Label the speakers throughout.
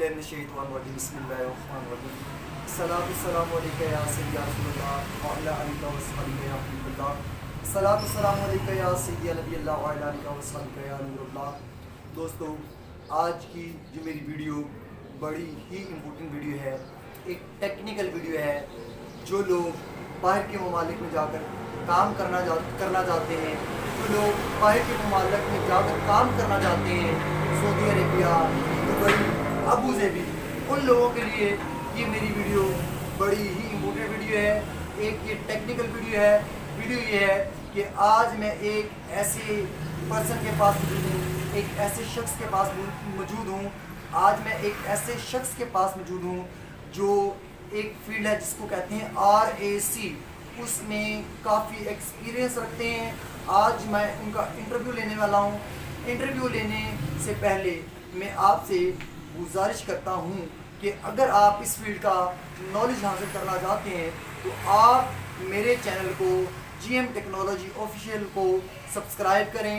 Speaker 1: बिस्मिल्लाहिर्रहमानिर्रहीम सलातुस्सलामु अलैका या सय्यिदी या रसूलल्लाह व अला आलिका व अस्हाबिका या हबीबल्लाह सलातुस्सलामु अलैका या सय्यिदी या नबील्लाह व अला आलिका व अस्हाबिका या नूरुल्लाह। दोस्तों, आज की जो मेरी वीडियो बड़ी ही इम्पोर्टेंट वीडियो है, एक टेक्निकल वीडियो है। जो लोग बाहर के ममालिक में जाकर काम करना चाहते हैं, जो लोग बाहर के ममालिक में जाकर काम करना चाहते हैं, Saudi Arabia, Dubai, Abu Dhabi, उन लोगों के लिए ये मेरी वीडियो बड़ी ही इम्पोर्टेंट वीडियो है। एक ये टेक्निकल वीडियो है। वीडियो ये है कि आज मैं एक ऐसे पर्सन के पास मौजूद हूँ, एक ऐसे शख्स के पास मौजूद हूँ। आज मैं एक ऐसे शख्स के पास मौजूद हूँ जो एक फील्ड है जिसको कहते हैं RAC, उसमें काफ़ी एक्सपीरियंस रखते हैं। आज मैं उनका इंटरव्यू लेने वाला हूँ। इंटरव्यू लेने से पहले मैं आपसे गुजारिश करता हूँ कि अगर आप इस फील्ड का नॉलेज हासिल करना चाहते हैं तो आप मेरे चैनल को GM टेक्नोलॉजी ऑफिशियल को सब्सक्राइब करें,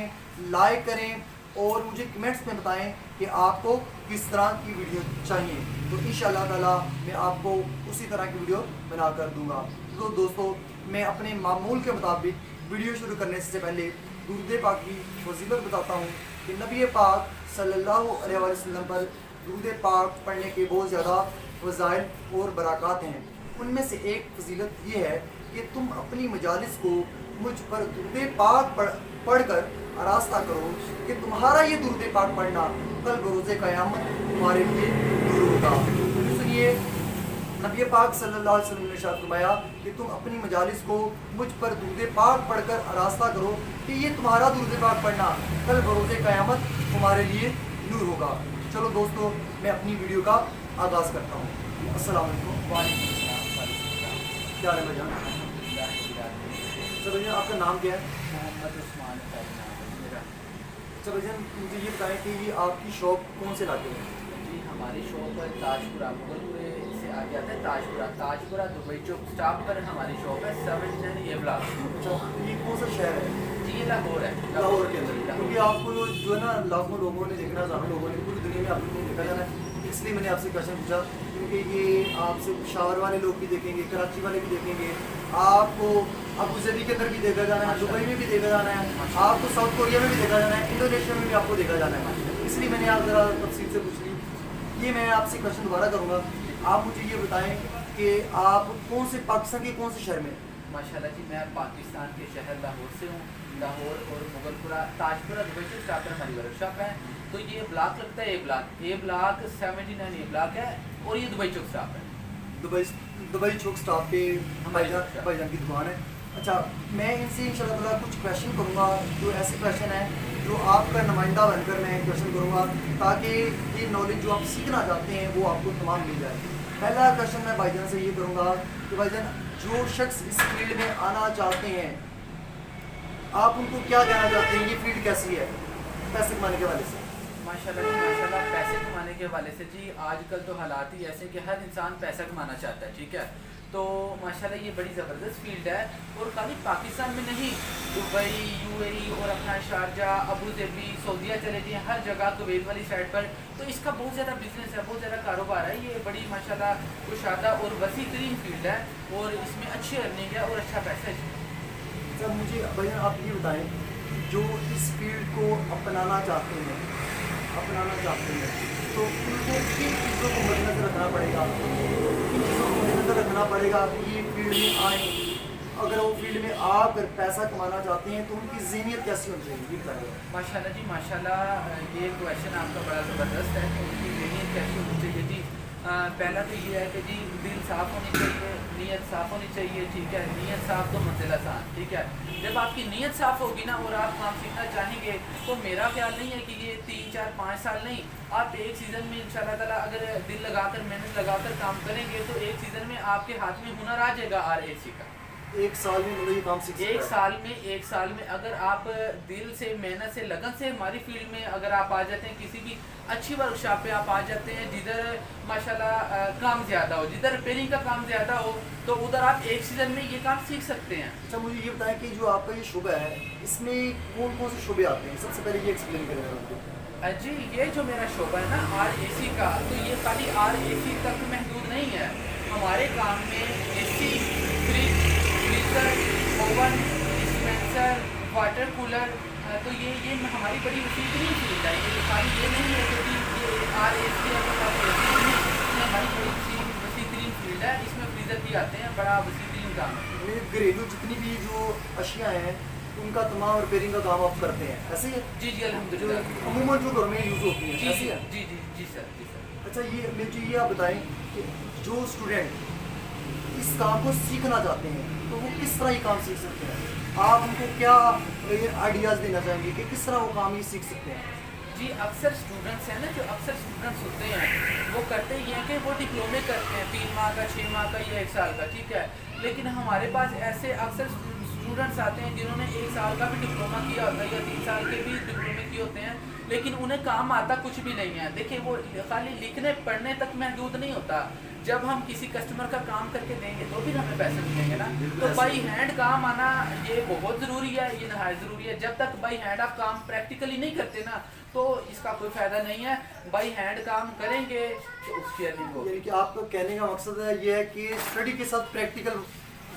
Speaker 1: लाइक करें और मुझे कमेंट्स में बताएं कि आपको किस तरह की वीडियो चाहिए। तो इंशाअल्लाह ताला मैं आपको उसी तरह की वीडियो बना कर दूँगा। तो दोस्तों, मैं अपने मामूल के मुताबिक वीडियो शुरू करने से पहले दुरूद पाक की फजीलत बताता हूँ कि नबी पाक सल्लल्लाहु अलैहि वसल्लम पर दुरूद पाक पढ़ने के बहुत ज़्यादा फ़ज़ाइल और बरक़ात हैं। उनमें से एक फजीलत ये है कि तुम अपनी मजालिस को मुझ पर दुरूद पाक पढ़कर आरास्ता करो कि तुम्हारा ये दुरूद पाक पढ़ना कल बरोज़े क़यामत तुम्हारे लिए दूर होगा। सुनिए, नबी पाक सल्लल्लाहु अलैहि वसल्लम ने इरशाद फरमाया कि तुम अपनी मजालिस को मुझ पर दुरूद पाक पढ़कर आरास्ता करो कि ये तुम्हारा दुरूद पाक पढ़ना कल बरोज़े क़यामत तुम्हारे लिए नूर होगा। चलो दोस्तों, मैं अपनी वीडियो का आगाज़ करता हूँ। अस्सलाम वालेकुम। क्या है भाईजान? भाईजान, आपका नाम क्या है?
Speaker 2: मोहम्मद उस्मान मेरा।
Speaker 1: अच्छा भाईजान, मुझे ये बताएं कि ये आपकी शॉप कौन से इलाके में?
Speaker 2: जी, हमारी शॉप है ताजपुरा, मुगलपुरे से आगे आता है ताजपुरा दुबई चौक स्टॉप पर हमारी शॉप है। 79A block.
Speaker 1: अच्छा, ये कौन सा शहर है?
Speaker 2: जी, ये लाहौर है।
Speaker 1: लाहौर के अंदर। क्योंकि आपको जो है ना, लाखों लोगों ने देखना, हज़ारों लोगों ने पूरी दुनिया में आपको देखा जाना है, इसलिए मैंने आपसे क्वेश्चन पूछा। क्योंकि ये आपसे शावर वाले लोग भी देखेंगे, कराची वाले भी देखेंगे, आपको अबू धाबी के अंदर भी देखा जाना है, दुबई में भी देखा जाना है, आपको साउथ कोरिया में भी देखा जाना है, इंडोनेशिया में भी आपको देखा जाना है। इसलिए मैंने आप ज़रा तफसील से पूछ ली। ये मैं आपसे क्वेश्चन दोबारा करूँगा। आप मुझे ये बताएं कि आप कौन से पाकिस्तान के कौन से शहर में?
Speaker 2: माशाल्लाह जी, मैं पाकिस्तान के शहर लाहौर से हूँ। लाहौर और मुगलपुरा, ताजपुरा दुबई चौक स्टॉप पर हमारी वर्कशॉप है। तो ये ब्लॉक लगता है, ए ब्लॉक 79A ब्लॉक है और ये दुबई चौक स्टॉप है।
Speaker 1: दुबई चौक स्टॉप पे भाईजान की दुकान है। अच्छा, मैं इनसे इंशाल्लाह ताला कुछ क्वेश्चन करूँगा, जो ऐसे क्वेश्चन हैं जो आपका नुमाइंदा बनकर मैं क्वेश्चन करूँगा, ताकि ये नॉलेज जो आप सीखना चाहते हैं वो आपको तमाम मिल जाए। पहला क्वेश्चन मैं भाईजान से ये करूँगा कि भाईजान, जो शख्स इस फील्ड में आना चाहते हैं, आप उनको क्या कहना चाहते हैं? ये फील्ड कैसी है पैसे कमाने के हवाले से?
Speaker 2: माशाल्लाह जी, माशाल्लाह। पैसे कमाने के हवाले से जी, आजकल तो हालात ही ऐसे कि हर इंसान पैसा कमाना चाहता है, ठीक है। तो माशाल्लाह ये बड़ी ज़बरदस्त फील्ड है और खाली पाकिस्तान में नहीं, दुबई, UAE और अपना शारजाह, अबू धाबी, सऊदीया चले जाइए, हर जगह कुवैत वाली साइड पर तो इसका बहुत ज़्यादा बिजनेस है, बहुत ज़्यादा कारोबार है। ये बड़ी माशाल्लाह कुशादा और वसी तरीन फील्ड है और इसमें अच्छी अर्निंग है और अच्छा पैसा है।
Speaker 1: सर, मुझे भाईजान आप ये बताएं, जो इस फील्ड को अपनाना चाहते हैं तो उनको किन चीज़ों को मद्देनजर रखना पड़ेगा? किन चीज़ों को मद्देनजर रखना पड़ेगा कि ये फील्ड में आएँ? अगर वो फील्ड में आकर पैसा कमाना चाहते हैं तो उनकी ज़हनियत कैसी होनी चाहिए, ये बताइए।
Speaker 2: माशाल्लाह जी, माशाल्लाह। ये क्वेश्चन आपका बड़ा ज़बरदस्त है कि उनकी ज़हनियत कैसी होनी चाहिए। जी, पहला तो ये है कि जी दिल साफ़ होनी चाहिए, नीयत साफ़ होनी चाहिए, ठीक है। नीयत साफ़ तो मंजिल आसान, ठीक है। जब आपकी नीयत साफ़ होगी ना और आप काम सीखना चाहेंगे तो मेरा ख्याल नहीं है कि ये 3, 4, 5 साल नहीं, आप एक सीज़न में इंशाल्लाह ताला अगर दिल लगाकर, मेहनत लगाकर काम करेंगे तो एक सीज़न में आपके हाथ में हुनर आ जाएगा RAC का।
Speaker 1: एक साल में मतलब ये काम सीख सकता है?
Speaker 2: एक साल में अगर आप दिल से, मेहनत से, लगन से हमारी फील्ड में अगर आप आ जाते हैं, किसी भी अच्छी वर्कशॉप पे आप आ जाते हैं जिधर माशाल्लाह काम ज़्यादा हो, जिधर रिपेयरिंग का काम ज़्यादा हो, तो उधर आप एक सीज़न में ये काम सीख सकते हैं।
Speaker 1: अच्छा, मुझे ये बताएं कि जो आपका ये शुबा है, इसमें कौन कौन से शुबे आते हैं? सबसे पहले ये एक्सप्लेन करें आपको।
Speaker 2: जी ये जो मेरा शोबा है ना RAC का, तो ये खाली RAC तक महदूद नहीं है। हमारे काम में AC, fridge, freezer, oven, dispenser, water cooler, तो ये हमारी बड़ी वसीतरीन फील्ड है। ये खाली ये नहीं है कि ये RAC है तो खाली AC नहीं, ये हमारी बड़ी वसीतरीन फील्ड है। इसमें फ्रीज़र भी आते हैं, बड़ा वसीतरीन काम है।
Speaker 1: ये घरेलू जितनी भी जो अशिया हैं उनका तमाम रिपेयरिंग का काम आप करते हैं, ऐसे ही है?
Speaker 2: जी
Speaker 1: जो
Speaker 2: अल्हम्दुलिल्लाह।
Speaker 1: अमूमन जो घर में यूज़ होती
Speaker 2: जी
Speaker 1: है, ऐसे ही है?
Speaker 2: जी सर, जी सर।
Speaker 1: अच्छा, ये मुझे ये आप बताएं कि जो स्टूडेंट इस काम को सीखना चाहते हैं तो वो किस तरह ये काम सीख सकते हैं? आप उनको क्या आइडियाज़ देना चाहेंगे कि किस तरह वो काम ये सीख सकते हैं?
Speaker 2: जी अक्सर स्टूडेंट्स हैं ना, जो अक्सर स्टूडेंट्स होते हैं वो करते ये हैं कि वो डिप्लोमे करते हैं 3 माह का, 6 माह का या 1 साल का, ठीक है। लेकिन हमारे पास ऐसे अक्सर स्टूडेंट्स आते हैं जिन्होंने 1 साल का भी डिप्लोमा किया होता है या 3 साल के भी डिप्लोमे किए होते हैं, लेकिन उन्हें काम आता कुछ भी नहीं है। देखिए वो खाली लिखने पढ़ने तक महदूद नहीं होता। जब हम किसी कस्टमर का काम करके देंगे तो भी हमें पैसे मिलेंगे ना। तो बाई हैंड काम आना ये बहुत ज़रूरी है, ये नहायत ज़रूरी है। जब तक बाई हैंड आप काम प्रैक्टिकली नहीं करते ना तो इसका कोई फ़ायदा नहीं है। बाई हैंड काम करेंगे तो उसकी अर्निंग होगी।
Speaker 1: यानी कि आपका कहने का मकसद है ये है कि स्टडी के साथ प्रैक्टिकल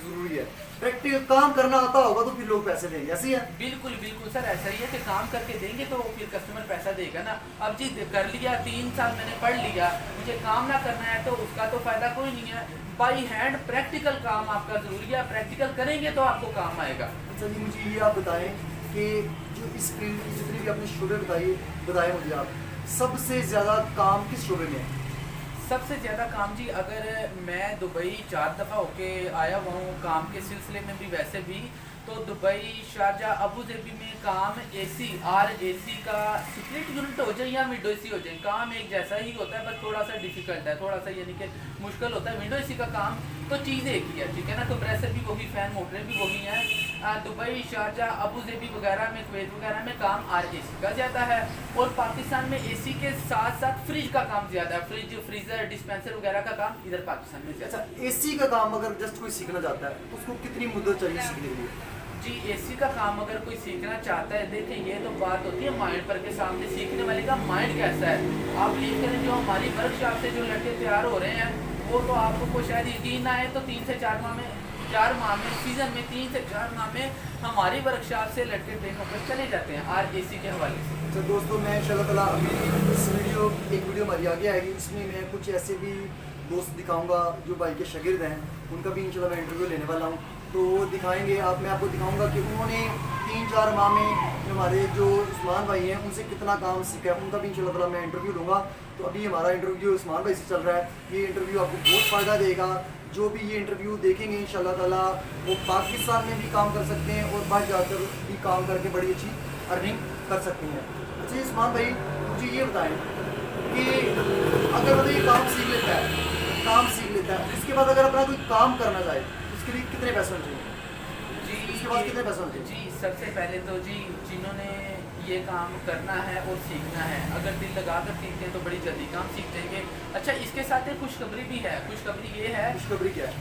Speaker 1: ज़रूरी है। प्रैक्टिकल काम करना आता होगा तो फिर लोग पैसे देंगे, ऐसे ही है?
Speaker 2: बिल्कुल बिल्कुल सर, ऐसा ही है कि काम करके देंगे तो फिर कस्टमर पैसा देगा ना। अब जी कर लिया 3 साल मैंने पढ़ लिया, मुझे काम ना करना है तो उसका तो फ़ायदा कोई नहीं है। बाई हैंड प्रैक्टिकल काम आपका ज़रूरी है, प्रैक्टिकल करेंगे तो आपको काम आएगा।
Speaker 1: अच्छा जी, मुझे ये आप बताएं कि जो इस फील्ड की जितनी भी आपने शोबे बताए मुझे आप, सबसे ज़्यादा काम किस शोबे में है?
Speaker 2: सबसे ज़्यादा काम जी, अगर मैं दुबई 4 दफ़ा होके आया हुआ हूँ काम के सिलसिले में भी, वैसे भी तो दुबई, शारजाह, अबू धाबी में काम AC RAC का स्प्लिट यूनिट हो जाए या विंडो AC हो जाए, काम एक जैसा ही होता है, बस थोड़ा सा डिफिकल्ट है, थोड़ा सा यानी कि मुश्किल होता है। विंडो AC का काम तो चीज़ एक ही है, ठीक है ना। कंप्रेसर भी वही, फ़ैन मोटरें भी वही हैं। दुबई, शारजाह, अबू धाबी वगैरह में, कुवैत वगैरह में काम RAC का ज़्यादा है। और पाकिस्तान में AC के साथ साथ फ्रिज का काम ज़्यादा है। फ्रिज, फ्रीज़र, डिस्पेंसर वगैरह का काम इधर पाकिस्तान में ज़्यादा।
Speaker 1: अच्छा, AC का काम अगर जस्ट कोई सीखना चाहता है उसको कितनी मुद्दत चाहिए सीखने के लिए?
Speaker 2: जी AC का काम अगर कोई सीखना चाहता है, देखिए ये तो बात होती है माइंड पर के सामने, सीखने वाले का माइंड कैसा है। आप लीव करें, जो हमारी वर्कशॉप से जो लड़के तैयार हो रहे हैं वो तो आपको कोई शायद यकीन ना आए तो 3 से 4 माह में, 4 माह में, सीज़न में 3 से 4 माह में हमारी वर्कशॉप से लड़के ट्रेन होकर चले जाते हैं RAC के हवाले से।
Speaker 1: अच्छा दोस्तों, मैं इंशाल्लाह ताला अभी इस एक वीडियो हमारी आगे आएगी, इसमें मैं कुछ ऐसे भी दोस्त दिखाऊंगा जो भाई के शागिर्द हैं, उनका भी इंशाल्लाह मैं इंटरव्यू लेने वाला हूँ। तो वो दिखाएंगे आप, मैं आपको दिखाऊंगा कि उन्होंने 3-4 माह में हमारे जो उस्मान भाई हैं उनसे कितना काम सीखा है, उनका भी इंशाल्लाह ताला मैं इंटरव्यू लूँगा। तो अभी हमारा इंटरव्यू उस्मान भाई से चल रहा है, ये इंटरव्यू आपको बहुत फ़ायदा देगा। जो भी ये इंटरव्यू देखेंगे इंशाल्लाह ताला वो पाकिस्तान में भी काम कर सकते हैं और बाहर जाकर भी काम करके बड़ी अच्छी अर्निंग कर सकते हैं। अच्छा उस्मान भाई, मुझे ये बताएं कि अगर मतलब ये काम सीख लेता है, उसके बाद अगर अपना कोई काम करना चाहे उसके लिए कितने पैसे होने चाहिए?
Speaker 2: जी
Speaker 1: इसके बाद कितने पैसे होने चाहिए?
Speaker 2: जी सबसे पहले तो जी जिन्होंने ये काम करना है और सीखना है, अगर दिल लगा कर सीखते हैं तो बड़ी जल्दी काम सीख लेंगे। अच्छा, इसके साथ एक खुशखबरी भी है। खुशखबरी ये है,
Speaker 1: खुशखबरी क्या है?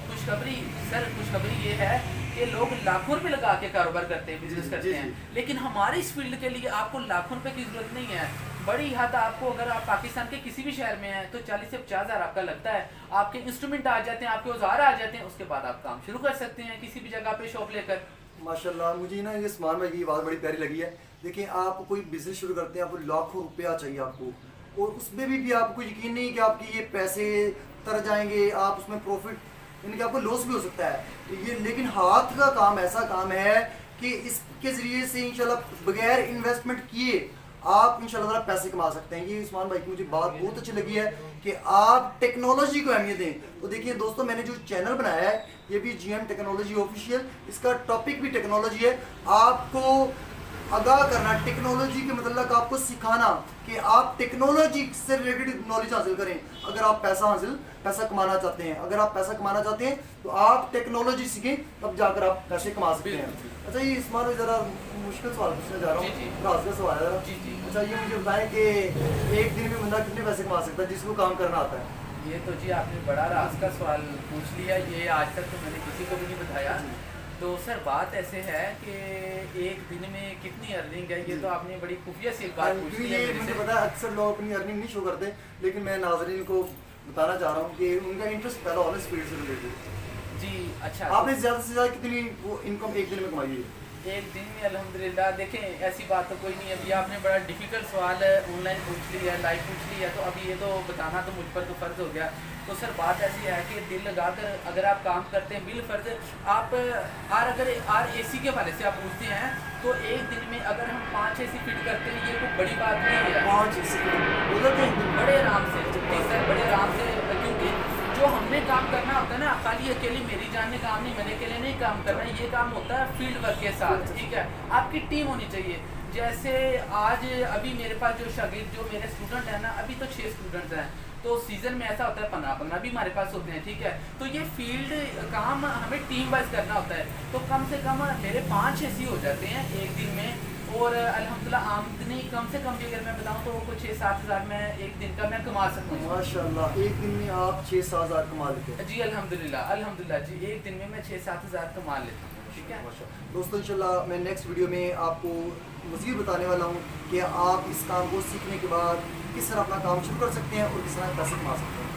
Speaker 2: खुशखबरी ये है कि लोग लाखों रुपए लगा के कारोबार करते हैं, बिजनेस करते हैं, लेकिन हमारे इस फील्ड के लिए आपको लाखों रुपए की ज़रूरत नहीं है। बड़ी हद आपको, अगर आप पाकिस्तान के किसी भी शहर में हैं तो 40 से 50 हज़ार आपका लगता है, आपके इंस्ट्रूमेंट आ जाते हैं, आपके औजार आ जाते हैं, उसके बाद आप काम शुरू कर सकते हैं किसी भी जगह पे शॉप लेकर।
Speaker 1: माशाल्लाह, मुझे ना ये उस्मान भाई की बात बड़ी प्यारी लगी है। देखिए, आप कोई बिजनेस शुरू करते हैं, आपको लाखों रुपया चाहिए आपको, और उसमें भी आपको यकीन नहीं कि आपके ये पैसे तर जाएंगे, आप उसमें प्रॉफिट यानी कि आपको लॉस भी हो सकता है। तो ये लेकिन हाथ का काम ऐसा काम है कि इसके ज़रिए से इंशाल्लाह बगैर इन्वेस्टमेंट किए आप इंशाल्लाह पैसे कमा सकते हैं। ये उस्मान भाई की मुझे बात बहुत अच्छी लगी है कि आप टेक्नोलॉजी को अहमियत दें। तो देखिए दोस्तों, मैंने जो चैनल बनाया है ये भी GM टेक्नोलॉजी ऑफिशियल, इसका टॉपिक भी टेक्नोलॉजी है। आपको आगाह करना, टेक्नोलॉजी के मतलब आपको सिखाना कि आप टेक्नोलॉजी से रिलेटेड नॉलेज हासिल करें। अगर आप पैसा कमाना चाहते हैं, तो आप टेक्नोलॉजी सीखें, तब जाकर आप पैसे कमा सकते हैं। अच्छा, ये इस्मान भाई ज़रा मुश्किल सवाल पूछने जा रहा हूँ, राज का सवाल है। अच्छा, ये मुझे बताएं कि एक दिन में बंदा कितने पैसे कमा सकता है जिसको काम करना आता है?
Speaker 2: ये तो जी आपने बड़ा राज का सवाल पूछ लिया, ये आज तक तो मैंने किसी को भी नहीं बताया। तो सर बात ऐसे है कि एक दिन में कितनी अर्निंग है, ये तो आपने बड़ी खुफिया सी बात पूछ ली है
Speaker 1: ये
Speaker 2: मेरे
Speaker 1: मुझे
Speaker 2: से।
Speaker 1: पता है अक्सर लोग अपनी अर्निंग नहीं शो करते, लेकिन मैं नाजरीन को बताना चाह रहा हूँ कि उनका इंटरेस्ट पैदा होना स्पीड से रिलेटेड।
Speaker 2: जी अच्छा।
Speaker 1: आपने ज़्यादा से ज़्यादा कितनी वो इनकम एक दिन में कमाई है?
Speaker 2: एक दिन में अल्हम्दुलिल्लाह देखें ऐसी बात तो कोई नहीं है। अभी आपने बड़ा डिफ़िकल्ट सवाल ऑनलाइन पूछ लिया, लाइव पूछ लिया, तो अभी ये तो बताना तो मुझ पर तो फ़र्ज़ हो गया। तो सर बात ऐसी है कि दिल लगाकर अगर आप काम करते हैं बिल फ़र्ज़ आप अगर AC के हवाले से आप पूछते हैं तो एक दिन में अगर हम 5 AC फिट करते हैं ये कोई बड़ी बात नहीं है।
Speaker 1: 5 हो जाते हैं
Speaker 2: बड़े आराम से जी सर, बड़े आराम से, क्योंकि जो हमने काम करना होता है ना, खाली अकेले मेरी जान ने काम नहीं, मैंने अकेले नहीं काम करना, ये काम होता है फील्ड वर्क के साथ, ठीक है। आपकी टीम होनी चाहिए। जैसे आज अभी मेरे पास जो शागिर्द जो मेरे स्टूडेंट हैं ना, अभी तो 6 स्टूडेंट्स हैं, तो सीज़न में ऐसा होता है 15 भी हमारे पास होते हैं, ठीक है। तो ये फील्ड काम हमें टीम वाइज करना होता है, तो कम से कम मेरे 5 ऐसी हो जाते हैं एक दिन में। और अल्हम्दुलिल्लाह आमदनी कम से कम भी अगर मैं बताऊं तो कुछ 6-7 हज़ार में एक दिन का मैं कमा सकता हूँ।
Speaker 1: माशाल्लाह, एक दिन में आप 6-7 हज़ार कमा लेते हैं?
Speaker 2: जी अल्हम्दुलिल्लाह जी, एक दिन में मैं 6-7 हज़ार कमा लेता हूँ, ठीक है।
Speaker 1: माशाल्लाह। दोस्तों इंशाल्लाह मैं नेक्स्ट वीडियो में आपको मज़ीद बताने वाला हूँ कि आप इस काम को सीखने के बाद किस तरह अपना काम शुरू कर सकते हैं और किस तरह पैसे कमा सकते हैं।